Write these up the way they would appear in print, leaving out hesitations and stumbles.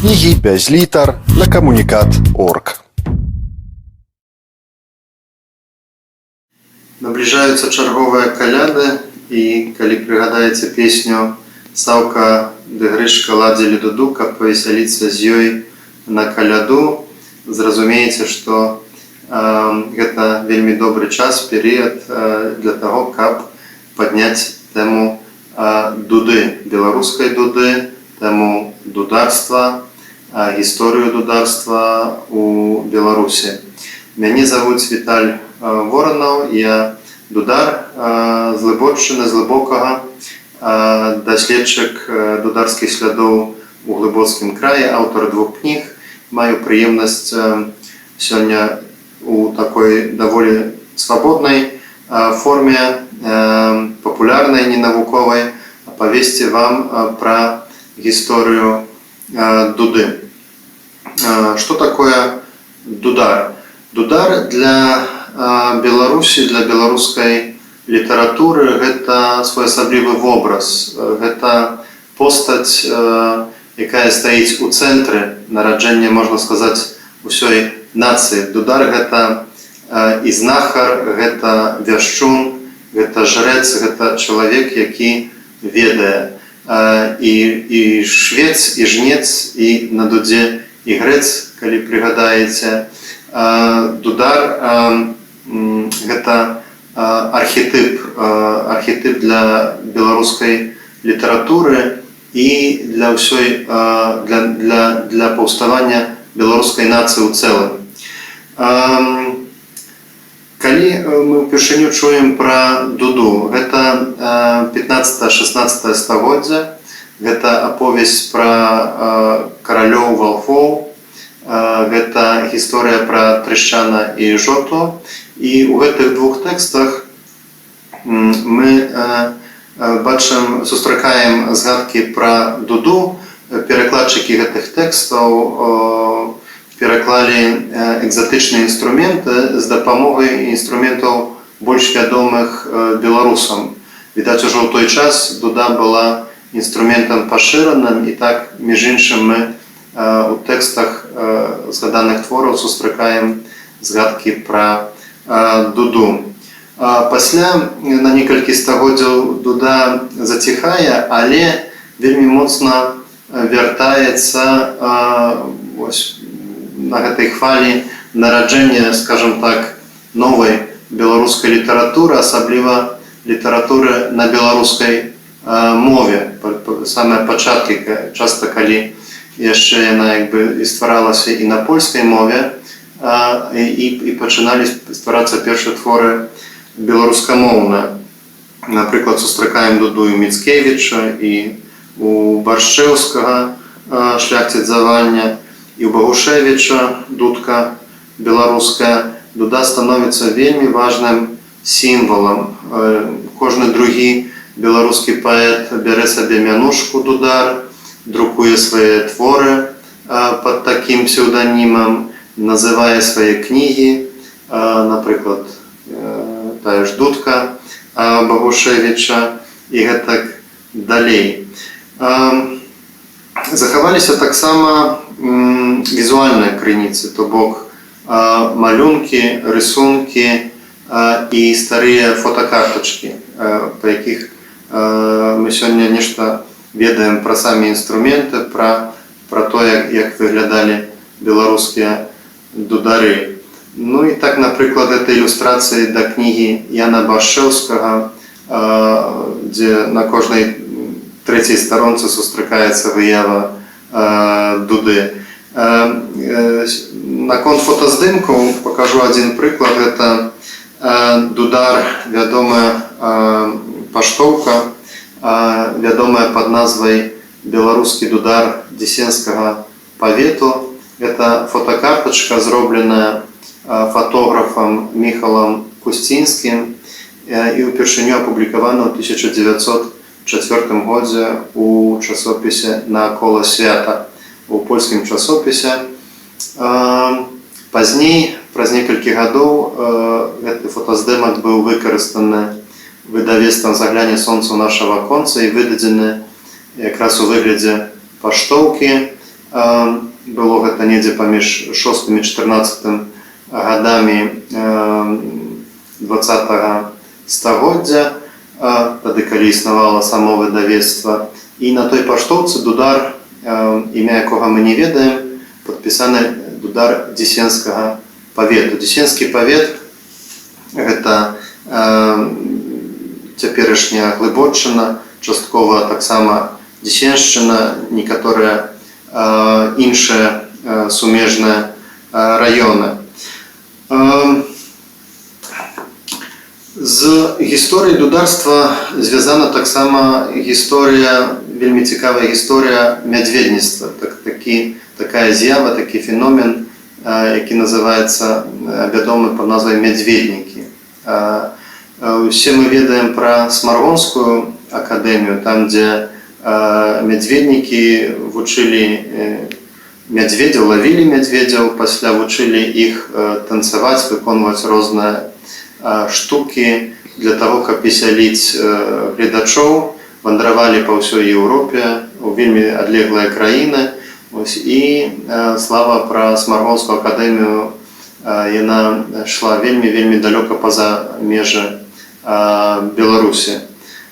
Книги без літар на камунікат.орг. Набліжаюцца чарговыя каляды, і калі прыгадаеце песню «Саўка ды Грышка ладзілі дуду, каб павесяліцца з ёй на каляду», зразумееце, што гэта вельмі добры час, перыяд для таго, каб падняць тэму дуды, беларускай дуды, тэму дударства, гісторыю дударства у Беларусі. Мяне завуць Віталь Воранаў, я дудар з Глыбоччыны, з Глыбокага, даследчык дударскіх слядоў у Глыбоцкім краі, аўтар 2 кніг. Маю прыемнасць сёння у такой даволі свабоднай форме, папулярнай, ненавуковай, апавесці вам пра гісторыю дуды. Што такое дудар? Дудар для Беларусі, для беларускай літаратуры гэта своеасаблівы вобраз. Гэта постаць, якая стаіць у цэнтры нараджэння, можна сказаць, усёй нацыі. Дудар гэта і знахар, гэта вяшчун, гэта жрэц, гэта чалавек, які ведае. І швец, і жнец, і на дудзе і грэц, калі прыгадаеце. Дудар гэта архетып для беларускай літаратуры і для ўсёй для паўставання беларускай нацыі ў цэлым. Калі мы ўпершыню чуем пра дуду, гэта 15-16 стагоддзя, гэта аповесць пра каралёў валхоў, гэта гісторыя пра Трышчана і Жоту. І ў гэтых 2 тэкстах мы сустракаем згадкі пра дуду. Перакладчыкі гэтых тэкстаў пераклалі экзатычныя інструменты з дапамогай інструментаў больш вядомых беларусам. Відаць, ужо ў той час дуда была інструментам пашыраным, і так, між іншым, мы у тэкстах згаданых твораў сустракаем згадкі пра дуду. Пасля на некалькі стагоддзяў дуда заціхае, але вельмі моцна вяртаецца на гэтай хвалі нараджэння, скажем так, новай беларускай літаратуры, асабліва літаратуры на беларускай мове. Самыя пачаткі, часта калі яшчэ яна стваралася і на польскай мове, і пачыналі стварацца першыя творы беларускамоўныя. Напрыклад, сустракаем дуду і Міцкевіча, і у Баршчэўскага шляхціцавання, і у Багушевіча дудка беларуская. Дуда становіцца вельмі важным сімвалам. Кожны другі беларускі паэт бярэ сабе мянушку дудар, друкуе свае творы пад такім псеўданімам, называе свае кнігі, напрыклад, тая ж дудка Багушевіча, і гэтак далей. Захаваліся таксама візуальныя крыніцы, то бок малюнкі, рысункі і старыя фотакартачкі, па якіх мы сёння нешта ведаем пра самі інструменты, пра то, як выглядалі беларускія дудары. Ну і так, напрыклад, гэта ілюстрацыі да кнігі Яна Баршчэўскага, дзе на кожнай 3-й старонцы сустракаецца выява дуды. Наконт фотаздымкаў пакажу адзін прыклад. Гэта дудар, вядомая паштоўка, вядомая пад назвай «Беларускі дудар Дзесенскага павету». Гэта фотакартачка, зробленая фотографам Міхалам Кусцінскім і ўпершыню апублікавана ў 1904 годзе у часопісе «Наакола свята», у польскім часопісе. Пазней, праз некалькі гадоў, гэты фотаздымак быў выкарыстаны выдавецтвам «Загляне сонца ў наша ваконца» і выдадзены якраз у выглядзе паштоўкі. Было гэта недзе паміж 6 і 14 гадамі 20-го стагоддзя, тады калі існавала само выдавецтва. І на той паштоўцы дудар, імя якога мы не ведаем, падпісаны дудар Дзесенскага павету. Дзесенскі павет – гэта цяперашняя Глыбоччына, часткова таксама Дзесеншчына, некаторыя іншыя сумежныя раёны. З гісторыяй дударства звязана таксама гісторыя, вельмі цікавая гісторыя мядзведніцтва. Такая з'ява, такі феномен, які называецца, вядомы пад назвай мядзведнікі. Усе мы ведаем пра Смаргонскую акадэмію, там, дзе мядзведнікі вучылі мядзведзяў, лавілі мядзведзяў, пасля вучылі іх танцаваць, выконваць розныя штукі для таго, каб весяліць гледачоў, вандравалі па ўсёй Еўропе, у вельмі адлеглыя краіны. І слава пра Смаргонскую акадэмію, яна шла вельмі далёка па-за межы Беларусі.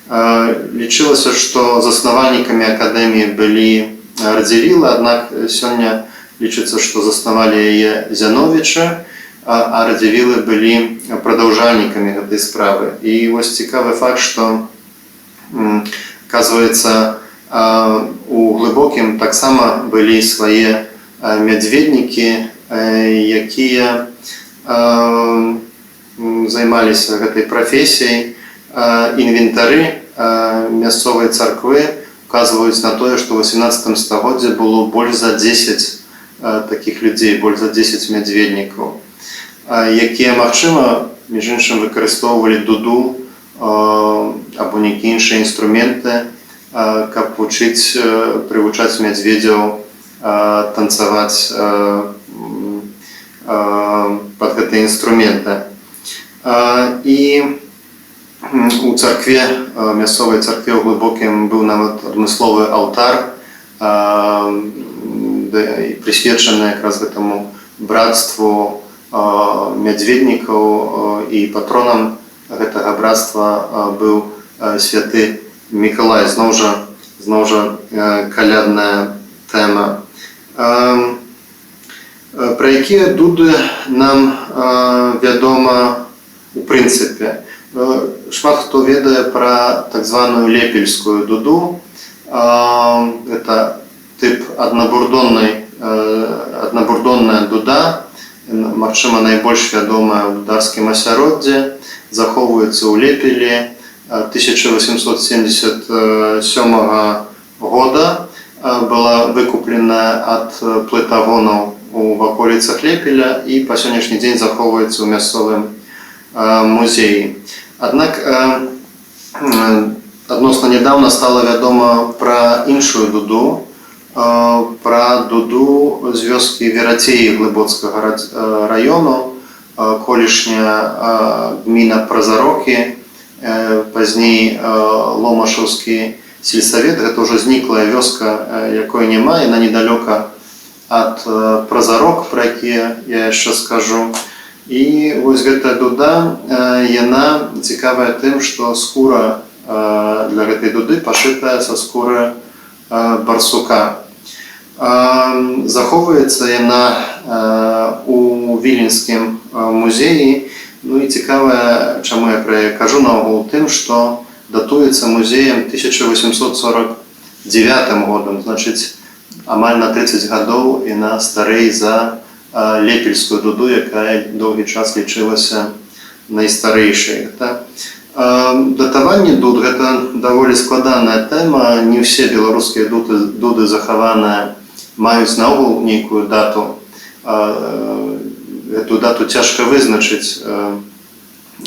Лічылася, што заснавальнікамі акадэміі былі Радзівілы, аднак сёння лічыцца, што заснавалі яе Зяновічы, а Радзівілы былі прадаўжальнікамі гэтай справы. І вось цікавы факт, што, аказваецца, у Глыбокім таксама былі свае мядзведнікі, якія займаліся гэтай прафесіяй. Інвентары мясцовай царквы указваюць на тое, што ў 18 стагоддзі было больш за 10 такіх людзей, больш за 10 мядзведнікаў, якія, магчыма, між іншым выкарыстоўвалі дуду або нейкія іншыя інструменты, каб прывучаць мядзведзяў танцаваць пад гэтыя інструменты. І у царкве, мясцовай царкве ў Глыбокім быў нават адмысловы алтар, прысвечаны якраз гэтаму братству мядзведнікаў, і патронам гэтага братства быў святы Мікалай. Зноў жа калядная тэма. Пра якія дуды нам вядома у прынцыпе? Шмат хто ведае пра так званую лепельскую дуду. Это тип аднабурдонная дуда, магчыма, найбольш вядомая ў дударскім асяроддзі, захоўваецца ў Лепелі 1877 года, была выкуплена ад плытагонаў у ваколіцах Лепеля і па сённяшні дзень захоўваецца ў мясцовым музеі. Аднак адносна нядаўна стала вядома пра іншую дуду, пра дуду з вёскі Верацеі Глыбоцкага раёну, колішняя гміна Празарокі, пазней Ломашаўскі сельсавет. Гэта ўжо зніклая вёска, якой няма, яна недалёка ад Празарок, пра якія я яшчэ скажу. І вось гэтая дуда, яна цікавая тым, што скура для гэтай дуды пашытая са скуры барсука. Захоўваецца яна у Віленскім музеі. Ну і цікавая, чаму я пра яе кажу, наогул тым, што датуецца музеем 1849 годам, значыць, амаль на 30 гадоў яна старэй за лепельскую дуду, якая доўгі час лічылася найстарэйшай. Датаванне дуд – гэта даволі складаная тэма. Не ўсе беларускія дуды захаваныя маюць наогул нейкую дату. Эту дату цяжка вызначыць.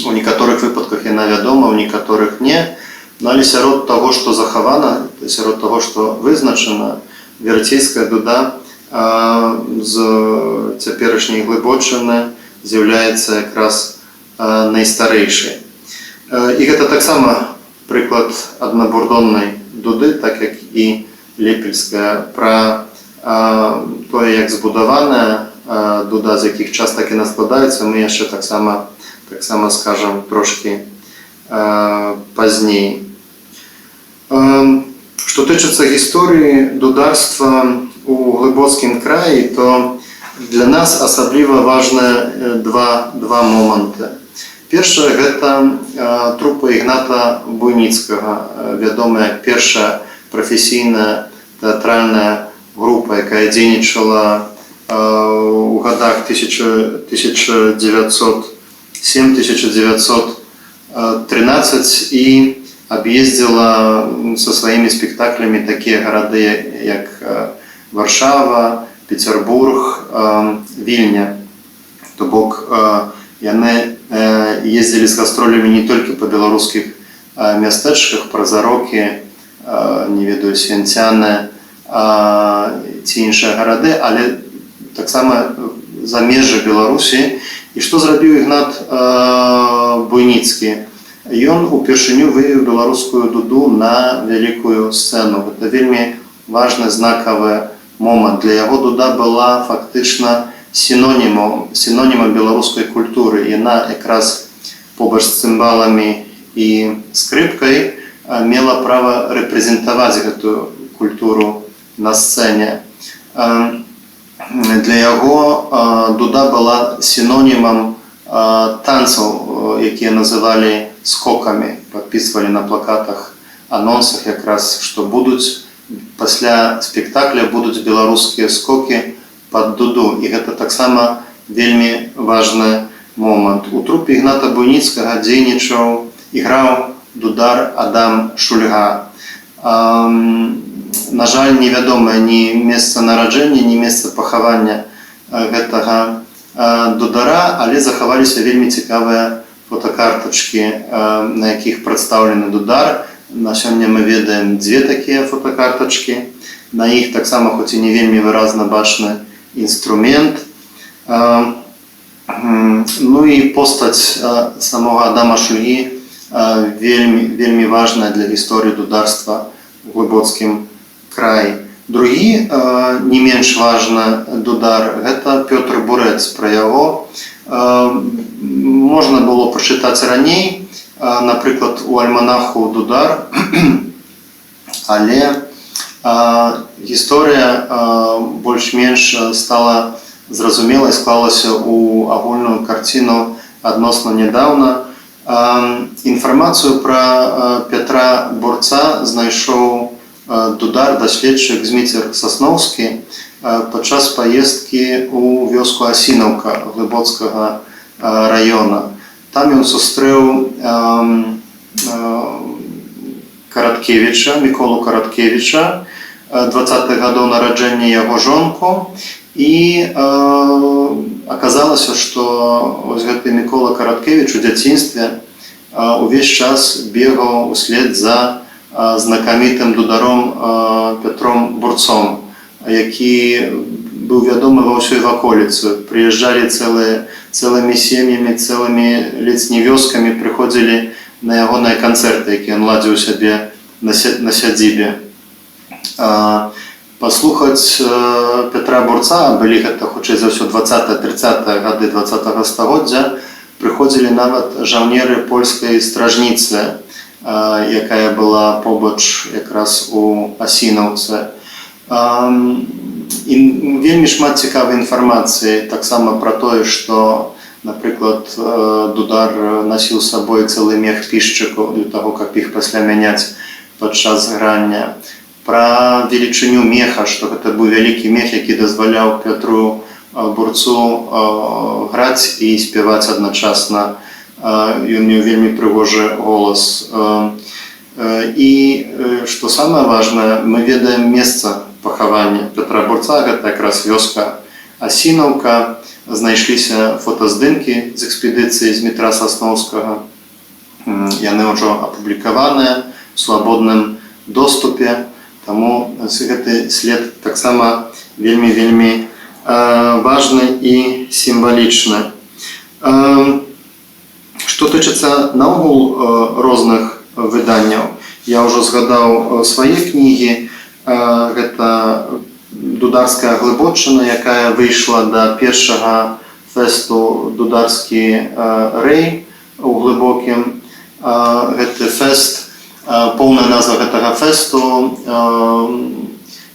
У некаторых выпадках яна вядома, у некаторых не. Але сярод таго, што захавана, сярод таго, што вызначана, верацейская дуда з цяперашняй Глыбоччыны з'яўляецца якраз найстарэйшай. І гэта таксама прыклад аднабурдоннай дуды, так як і лепельская. Пра тое, як збудаваная дуда, з якіх частак яна складаецца, мы яшчэ таксама скажам трошкі пазней. Што тычыцца гісторыі дударства у глыбоцкім краі, то для нас асабліва важны два моманты. Першае – гэта трупа Ігната Буйніцкага, вядомая як першая прафесійная тэатральная група, якая дзейнічала у гадах 1907-1913 і аб'ездзіла са сваімі спектаклямі такія гарады, як Варшава, Петербург, Вільня. То бок яны ездзілі з гастролямі не толькі па беларускіх мястэчках, Прозарокі, не ведаю, Свянцяны ці іншыя гарады, але таксама за межы Беларусі. І што зрабіў Ігнат Буйніцкі? Ён упершыню вывеў беларускую дуду на вялікую сцэну. Гэта вельмі важны знакавы момант. Для яго дуда была фактычна сінонімам беларускай культуры. Яна якраз побач з цымбаламі і скрыпкай мела права рэпрэзентаваць гэтую культуру на сцэне. Для яго дуда была сінонімам танцаў, якія называлі скокамі. Падпісвалі на плакатах, анонсах якраз, што будуць пасля спектакля будуць беларускія скокі пад дуду. І гэта таксама вельмі важны момант. У трупе Ігната Буйніцкага дзейнічаў, іграў дудар Адам Шульга. На жаль, невядомае ні месца нараджэння, ні месца пахавання гэтага дудара, але захаваліся вельмі цікавыя фотокартачкі, на якіх прадстаўлены дудар. На сёння мы ведаем дзве такія фотокартачкі. На іх таксама, хоць і не вельмі выразна бачны інструмент. Ну і постаць самога Адама Шульгі вельмі важная для гісторыі дударства у глыбоцкім краі. Другі, не менш важны дудар, гэта Пётр Бурэц. Пра яго можна было прачытаць раней, напрыклад, у альманаху «Дудар», але гісторыя больш-менш стала зразумелай, склалася ў агульную карціну адносна нядаўна. Інфармацыю пра Пятра Бурца знайшоў дудар, даследчык Зміцер Сасноўскі падчас паездкі ў вёску Асінаўка Глыбоцкага раёна. Там ён сустрэў Караткевіча, Міколу Караткевіча, 20-х гадоў нараджэння яго жонку, і аказалася, што вось гэты Мікола Караткевіч у дзяцінстве увесь час бегаў услед за знакамітым дударом Пятром Бурцом, які быў вядомы ва ўсёй ваколіцы. Прыязджалі цэлымі сем'ямі, цэлымі ледзь не вёскамі, прыходзілі на ягоныя канцэрты, якія ён ладзіў сябе на сядзібе. Паслухаць Пятра Бурца, былі гэта хутчэй за ўсё 20-30 гады 20-го стагоддзя, прыходзілі нават жаўнеры польскай стражніцы, якая была побач якраз у Асінаўцы. І вельмі шмат цікавай інфармацыі таксама пра тое, што, напрыклад, дудар насіў з сабой цэлы мех пішчыкаў для таго, каб іх пасля мяняць падчас грання. Пра велічыню меха, што гэта быў вялікі мех, які дазваляў Пятру Бурцу граць і спяваць адначасна. Ён меў вельмі прыгожы голас. І, што самае важнае, мы ведаем месца пахавання Пятра Бурца, гэта якраз вёска Асінаўка. Знайшліся фотаздымкі з экспедыцыі Змітра Сасноўскага. Яны ўжо апублікаваныя у свабодным доступе, таму гэты след таксама вельмі важны і сімвалічны. Што тычыцца наогул розных выданняў, я ўжо згадаў свае кнігі. Гэта дударська Глибоччина, яка вийшла до першого фесту «Дударський рей» у Глибокім. Гэты фест, полная назва гэтага фесту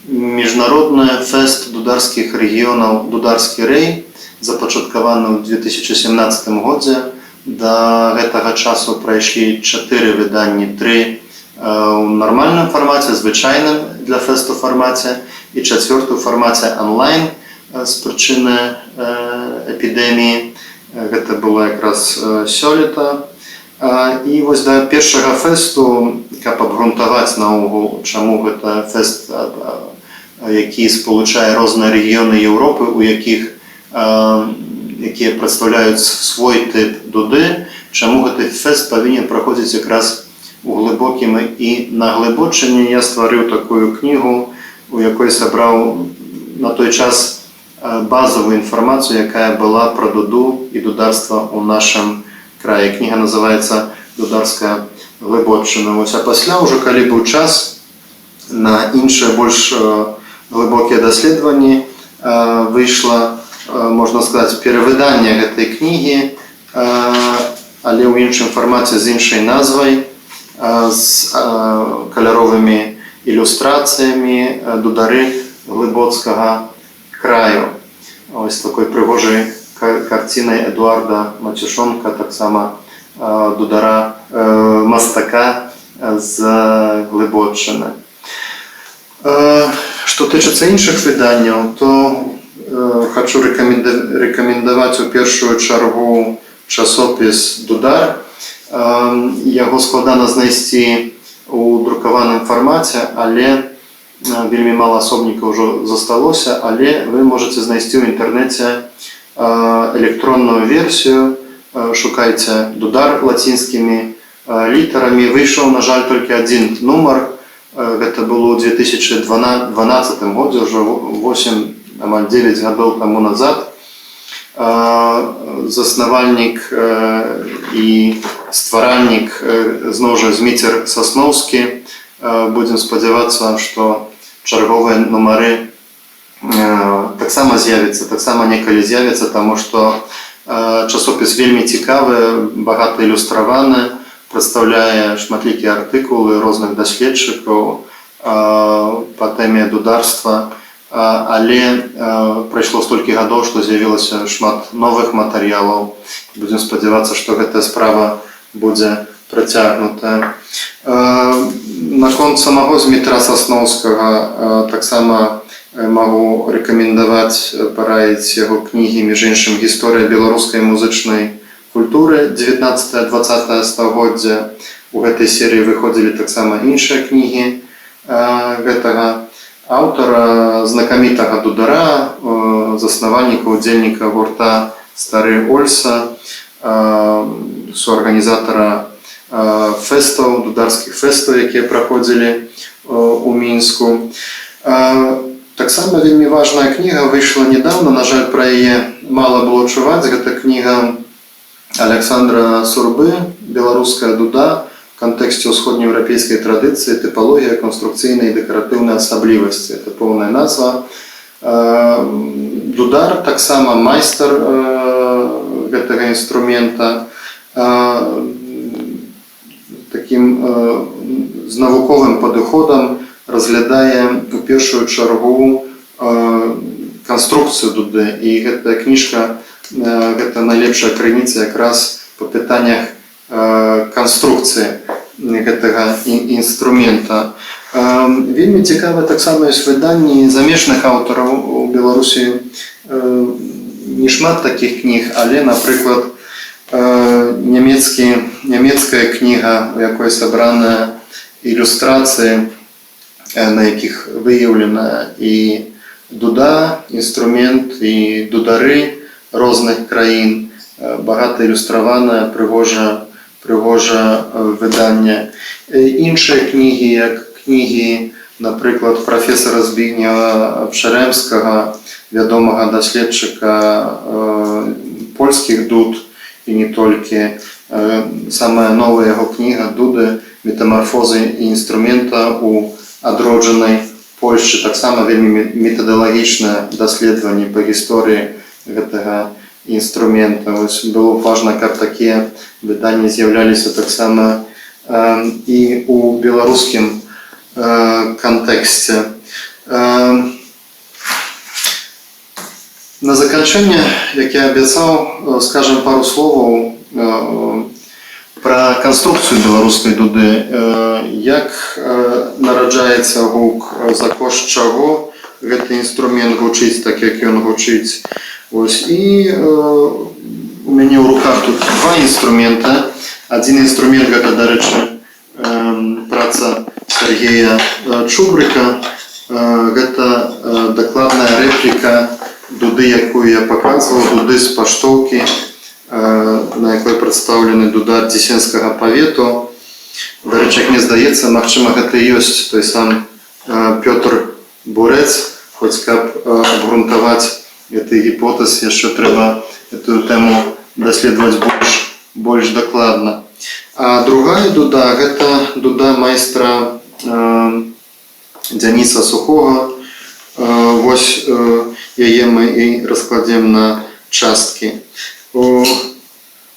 міжнародны фест дударскіх рэгіёнаў «Дударскі рэй», запачаткаваны ў 2017 годзе. Да гэтага часу прайшлі 4 выданні, 3 у нармальным фармаце, звычайным для фесту фармаце, і 4 у фармаце онлайн з прычыны эпідэміі. Гэта было якраз сёлета. І вось да першага фесту, каб абгрунтаваць наогул, чаму гэта фест, які спалучае розныя рэгіёны Еўропы, у якіх якія прадстаўляюць свой тып дуды, чаму гэты фест павінен праходзіць якраз у Глыбокім і на Глыбоччыне. Я стварыў такую кнігу, у якой сабраў на той час базовую інфармацыю, якая была пра дуду і дударства ў нашым краі. Кніга называецца «Дударская Глыбоччына». Вось, а пасля, ўжо калі быў час на іншыя больш глыбокія даследаванні, выйшла, можна сказаць, перавыданне гэтай кнігі, але ў іншым фармаце з іншай назвай, з каляровымі ілюстрацыямі «Дудары глыбоцкага краю». Ось такой прыгожай карцінай Эдуарда Мацюшонка, таксама дудара, мастака з Глыбоччыны. Што тычыцца іншых выданняў, то хачу рэкамендаваць у першую чаргу часопіс «Дудар». Яго складана знайсці у друкаваным фармаце, але вельмі мала асобнікаў ўжо засталося, але вы можаце знайсці ў інтэрнэце электронную версію, шукайце «Дудар» лацінскімі літарамі. Выйшаў, на жаль, толькі один нумар, гэта было ў 2012 годзе, ўжо 8, амаль 9 гадоў таму назад. Заснавальнік і стваральнік, зноў жа, Зміцер Сасноўскі. Будзем спадзявацца, што чарговыя нумары таксама з'явіцца, таксама некалі з'явіцца, таму што часопіс вельмі цікавы, багата ілюстраваны, прадстаўляе шматлікія артыкулы розных даследчыкаў па тэме дударства, але прайшло столькі гадоў, што з'явілася шмат новых матэрыялаў. Будзем спадзявацца, што гэтая справа будзе працягнутая. Наконт самого Змітра Сасноўскага таксама магу рэкамендаваць, параіць яго кнігі, між іншым, «Гісторыя беларускай музычнай культуры 19-20 стагоддзя». У гэтай серыі выходзілі таксама іншыя кнігі гэтага аўтара, знакамітага дудара, заснавальніка, удзельніка гурта «Стары Ольса», суарганізатара фестаў, дударскіх фестаў, якія праходзілі у Мінску. Таксама вельмі важная кніга выйшла недавно, на жаль, пра яе мала было чуваць. Гэта кніга Александра Сурбы «Беларуская дуда в кантэксце ўсходнееўрапейскай традыцыі, тыпалогія, канструкцыйнай і дэкаратыўнай асаблівасці». Это поўная назва. Дудар таксама майстар гэтага інструмента, таким з навуковым падыходам разглядае у першую чаргу канструкцыю дуды. І гэтая кніжка, гэта найлепшая крыніца якраз па пытаннях канструкцыі гэтага інструмента. Вельмі цікава таксама ёсць выданні замежных аўтараў. У Беларусі не шмат такіх кніг, але, напрыклад, нямецкая кніга, у якой сабрана ілюстрацыі, на якіх выяўлена і дуда, інструмент, і дудары розных краін, багата ілюстраванае, прыгожа выданне. Іншыя кнігі, як кнігі, напрыклад, прафесара Збігнева Пшэрэмскага, вядомага даследчыка польскіх дуд, і не толькі. Самая новая яго кніга «Дуды. Метамарфозы інструмента у адроджанай Польшчы таксама вельмі метадалагічнае даследаванне па гісторыі гэтага інструмента. Вось было важна, каб такія выданні з'яўляліся таксама і ў беларускім кантэксце. На заканчэнне, як я абяцаў, скажам пару словаў пра канструкцыю беларускай дуды. Як нараджаецца гук, за кошт чаго гэты інструмент гучыць так, як ён гучыць. І у мяне ў руках тут два інструмента. Адзін інструмент гэта, дарэчы, праца Сергея Чубрыка. Гэта дакладная рэпліка дуды, якую я паказваў, дуды з паштоўкі, на якой прадстаўлены дудар Дзесенскага павету. Дарэчы, як мне здаецца, магчыма, гэта і ёсць той сам Пётр Бурэц, хоць каб абгрунтаваць гэты гіпотэз, яшчэ трэба гэтую тэму даследаваць больш дакладна. А другая дуда – гэта дуда майстра Дзяніса Сухога. Вось яе мы і раскладзем на часткі. У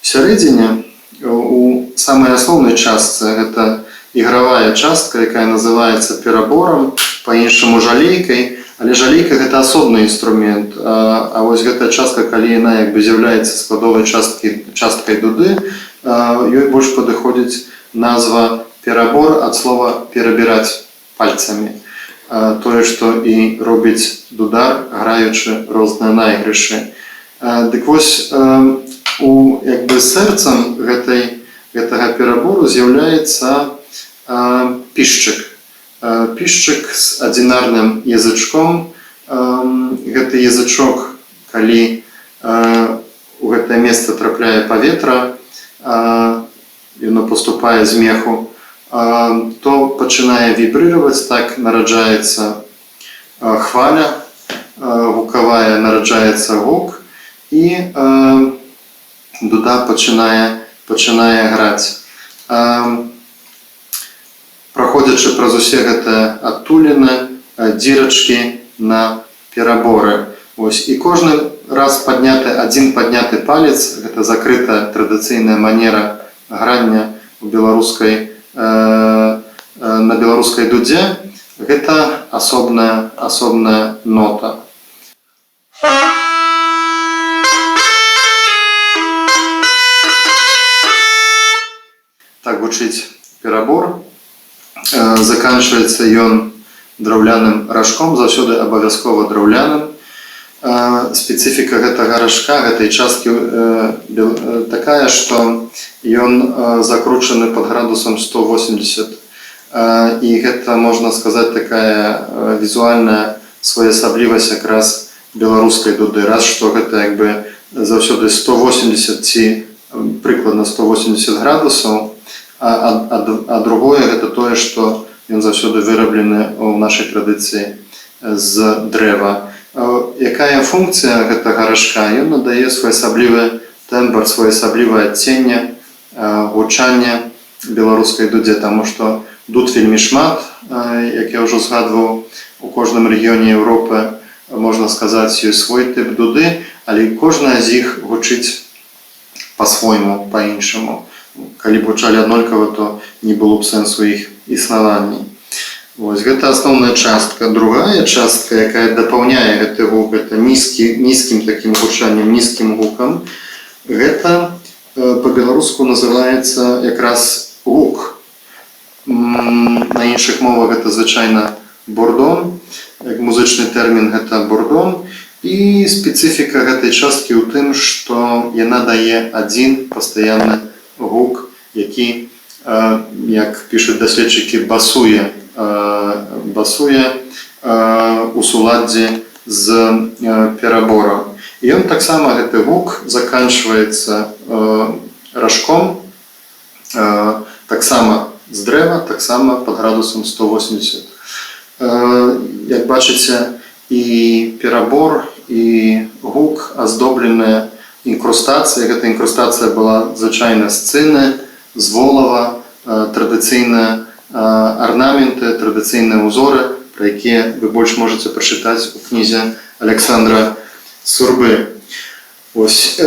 сярэдзіне, у самай асноўнай частцы, гэта ігравая частка, якая называецца пераборам, па-іншаму жалейкай, але жалейка гэта асобны інструмент, а вось гэтая частка, калі яна як бы з'яўляецца складовай часткай дуды, ёй больш падыходзіць назва перабор ад слова перабіраць пальцамі. Тое, што і робіць дудар, граючы розныя найгрышы. Дык вось, як бы сэрцам гэтага перабору з'яўляецца пішчык. Пішчык з адзінарным язычком. Гэты язычок, калі у гэтае месца трапляе паветра, яно паступае з меху, то пачынае вібрыраваць, так нараджаецца хваля гукавая, нараджаецца гук, і дуда пачынае граць. Праходзячы праз усе гэтыя адтуліны, дзірачкі на пераборы. І кожны раз адзін падняты палец, гэта закрытая традыцыйная манера грання на беларускай дудзе, гэта асобная нота. Так гучыць перабор. Заканчваецца ён драўляным ражком, заўсёды абавязкова драўляным. Спецыфіка гэтага ражка, гэтай часткі такая, што ён закручаны пад градусам 180. І гэта, можна сказаць, такая візуальная своеасаблівасць якраз беларускай дуды. Раз, што гэта як бы заўсёды 180 ці прыкладна 180 градусаў, а другое гэта тое, што ён заўсёды выраблены ў нашай традыцыі з дрэва. Якая функція гэтага ражка? Ён надае своеасаблівы тэмбр, своеасаблівае адценне гучання беларускай дудзе, таму што дуд вельмі шмат, як я ўжо згадваў, у кожным рэгіёне Еўропы, можна сказаць, ёсць свой тып дуды, але кожная з іх гучыць па-свойму, па-іншаму. Калі б гучалі аднолькава, то не было б сэнсу іх існавання. Вось гэта асноўная частка. Другая частка, якая дапаўняе гэты гук, гэта нізкім такім гучаннем, нізкім гукам, гэта па-беларуску называецца якраз гук. На іншых мовах гэта звычайна бордон, як музычны тэрмін гэта бордон. І спецыфіка гэтай часткі ў тым, што яна дае адзін пастаянны гук, які, як пішуць даследчыкі, басуе у суладдзі з пераборам. І ён таксама, гэты гук, заканчваецца ражком, таксама з дрэва, таксама пад градусам 180. Як бачыце, і перабор, і гук аздобленыя інкрустацыяй. Гэта інкрустацыя была звычайна з цыны, з волава, традыцыйныя арнаменты, традыцыйныя ўзоры про якія вы больш можаце прачытаць у кнізе Александра Сурбы. Ось.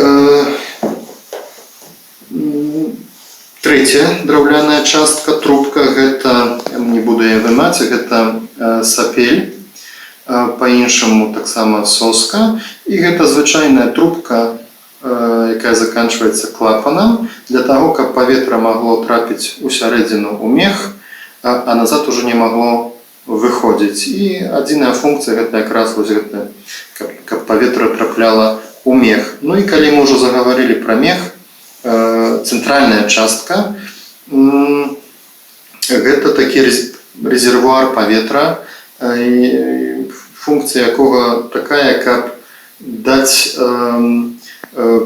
Третья драўляная частка, трубка, гэта, не буду яе вымаць, гэта сапель, па-іншаму таксама соска, і гэта звычайная трубка, якая заканчваецца клапанам, для таго, каб паветра магло трапіць у сярэдзіну ў мех, а назад уже не магло выходзіць. І адзіная функцыя гэта якраз вось гэта, каб паветра трапляла ў мех. Ну і калі мы ўжо загаварылі пра мех, цэнтральная частка гэта такі резервуар паветра, функція якога такая, каб даць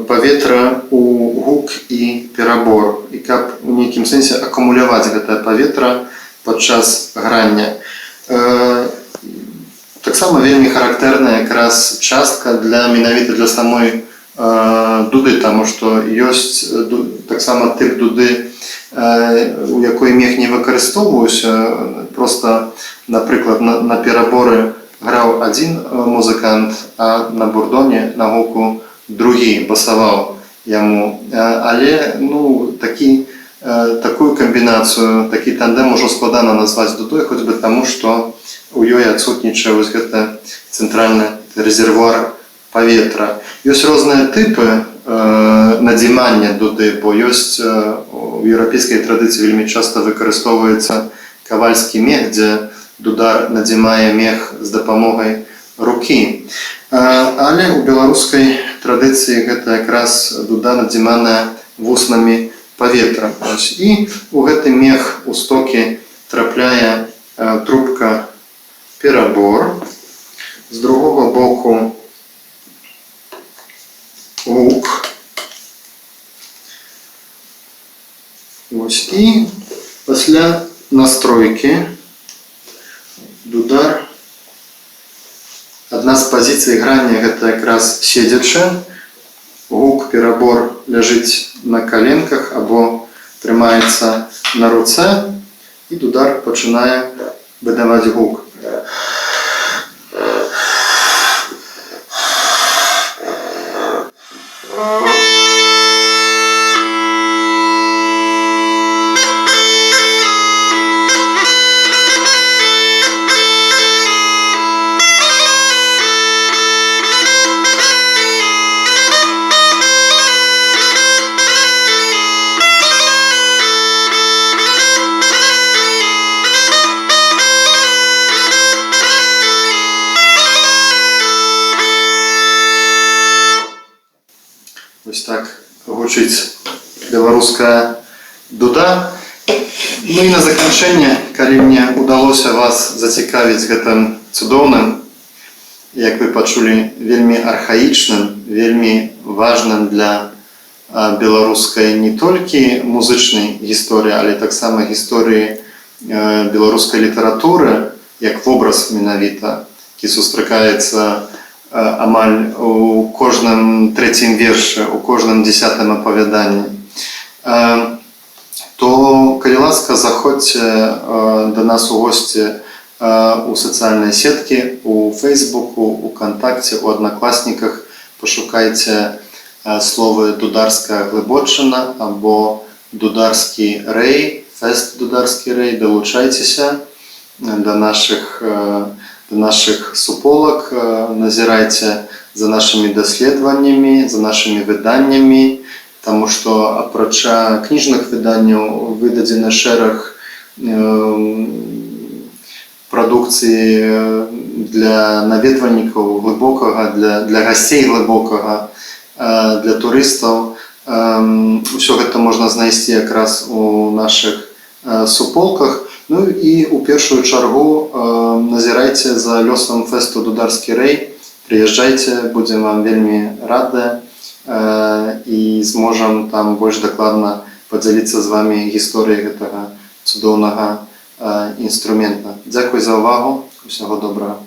паветра у гук і перабор, і каб у нейкім сэнсе акумуляваць гэтае паветра падчас грання. Таксама вельмі характэрная якраз частка менавіта для самой дуды, таму што ёсць таксама тып дуды, у якой мех не выкарыстоўваўся. Просто, напрыклад, на пераборы граў адзін музыкант, а на бурдоне, на гуку другі басаваў яму. Але такую камбінацыю, такі тандем ужо складана назваць дудой, хоць бы таму, што у ёй адсутнічае вось гэта цэнтральны резервуар паветра. Ёсць розныя тыпы надзімання дуды, бо ёсць у еўрапейскай традыцыі вельмі часта выкарыстоўваецца кавальскі мех, дзе дудар надзімае мех з дапамогай рукі. Але ў беларускай традыцыі гэта якраз дуда надзіманая вуснамі паветра. І у гэты мех у стокі трапляе трубка перабор, з другога боку гук. Ось. І пасля настройкі дудар, адна з пазіцый грання гэта якраз седзяча. Гук, перабор ляжыць на каленках або трымаецца на руцэ, і дудар пачынае выдаваць гук. Ось так гучыць беларуская дуда. Ну і на заканчэнне, калі мне ўдалося вас зацікавіць гэтым цудоўным, як вы пачулі, вельмі архаічным, вельмі важным для беларускай не толькі музычнай гісторыі, але таксама гісторыі беларускай літаратуры, як вобраз менавіта, які сустракаецца амаль у кожным трэцім вершы, у кожным 10-м апавяданні, то, калі ласка, заходзьце да нас у госці у сацыяльныя сеткі, у Фейсбуку, у Кантакце, у Аднакласніках, пашукайце словы «Дударская Глыбочына» або «Дударскі рэй», «Фест Дударскі рэй», далучайцеся да наших суполак, назірайце за нашымі даследаваннямі, за нашымі выданнямі, таму што апрача кніжных выданняў выдадзены шэраг прадукцыі для наведвальнікаў глыбокага, для гасцей глыбокага, для турыстаў. Усё гэта можна знайсці якраз у нашых суполках. Ну і у першую чаргу назірайце за лёсам фэсту «Дударскі рэй». Прыязджайце, будзем вам вельмі рады і зможам там больш дакладна падзяліцца з вамі гісторыяй гэтага цудоўнага інструмента. Дзякуй за ўвагу, усяго добрага.